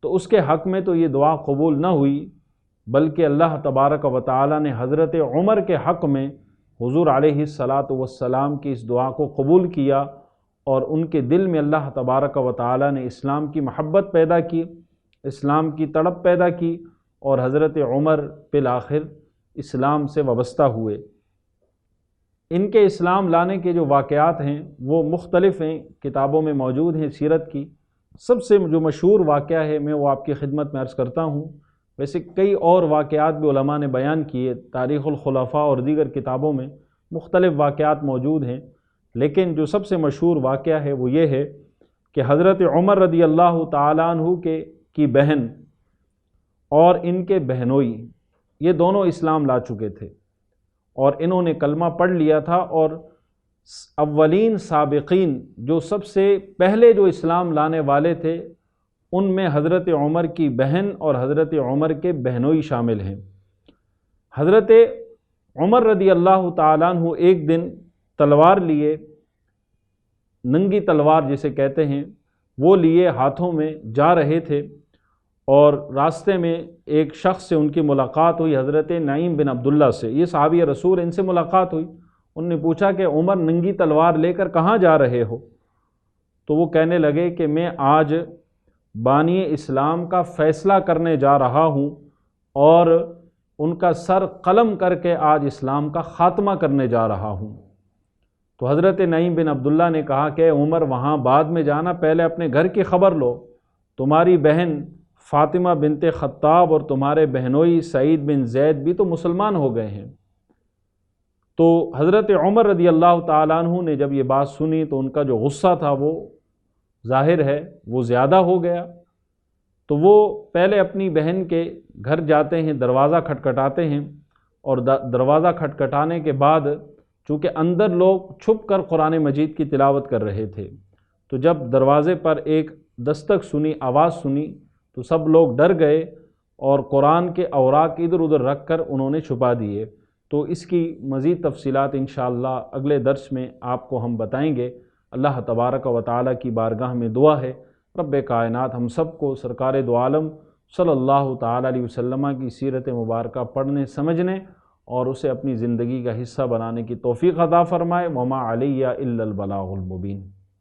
تو اس کے حق میں تو یہ دعا قبول نہ ہوئی، بلکہ اللہ تبارک و تعالی نے حضرت عمر کے حق میں حضور علیہ الصلاۃ کی اس دعا کو قبول کیا، اور ان کے دل میں اللہ تبارک و تعالی نے اسلام کی محبت پیدا کی، اسلام کی تڑپ پیدا کی، اور حضرت عمر بالآخر اسلام سے وابستہ ہوئے۔ ان کے اسلام لانے کے جو واقعات ہیں وہ مختلف ہیں، کتابوں میں موجود ہیں سیرت کی۔ سب سے جو مشہور واقعہ ہے میں وہ آپ کی خدمت میں عرض کرتا ہوں۔ ویسے کئی اور واقعات بھی علماء نے بیان کیے، تاریخ الخلفاء اور دیگر کتابوں میں مختلف واقعات موجود ہیں، لیکن جو سب سے مشہور واقعہ ہے وہ یہ ہے کہ حضرت عمر رضی اللہ تعالیٰ عنہ کی بہن اور ان کے بہنوئی یہ دونوں اسلام لا چکے تھے، اور انہوں نے کلمہ پڑھ لیا تھا، اور اولین سابقین جو سب سے پہلے جو اسلام لانے والے تھے ان میں حضرت عمر کی بہن اور حضرت عمر کے بہنوئی شامل ہیں۔ حضرت عمر رضی اللہ تعالیٰ عنہ ایک دن تلوار لیے، ننگی تلوار جسے کہتے ہیں، وہ لیے ہاتھوں میں جا رہے تھے، اور راستے میں ایک شخص سے ان کی ملاقات ہوئی، حضرت نعیم بن عبداللہ سے، یہ صحابی رسول، ان سے ملاقات ہوئی۔ انہوں نے پوچھا کہ عمر ننگی تلوار لے کر کہاں جا رہے ہو؟ تو وہ کہنے لگے کہ میں آج بانی اسلام کا فیصلہ کرنے جا رہا ہوں، اور ان کا سر قلم کر کے آج اسلام کا خاتمہ کرنے جا رہا ہوں۔ تو حضرت نعیم بن عبداللہ نے کہا کہ عمر وہاں بعد میں جانا، پہلے اپنے گھر کی خبر لو، تمہاری بہن فاطمہ بنت خطاب اور تمہارے بہنوئی سعید بن زید بھی تو مسلمان ہو گئے ہیں۔ تو حضرت عمر رضی اللہ تعالیٰ عنہ نے جب یہ بات سنی تو ان کا جو غصہ تھا وہ ظاہر ہے وہ زیادہ ہو گیا۔ تو وہ پہلے اپنی بہن کے گھر جاتے ہیں، دروازہ کھٹکھٹاتے ہیں، اور دروازہ کھٹکھٹانے کے بعد چونکہ اندر لوگ چھپ کر قرآن مجید کی تلاوت کر رہے تھے، تو جب دروازے پر ایک دستک سنی، آواز سنی، تو سب لوگ ڈر گئے اور قرآن کے اوراق ادھر ادھر رکھ کر انہوں نے چھپا دیے۔ تو اس کی مزید تفصیلات انشاءاللہ اگلے درس میں آپ کو ہم بتائیں گے۔ اللہ تبارک و تعالیٰ کی بارگاہ میں دعا ہے رب کائنات ہم سب کو سرکار دو عالم صلی اللہ تعالیٰ علیہ وسلم کی سیرت مبارکہ پڑھنے سمجھنے اور اسے اپنی زندگی کا حصہ بنانے کی توفیق عطا فرمائے۔ وما علیہ الا البلاغ المبین۔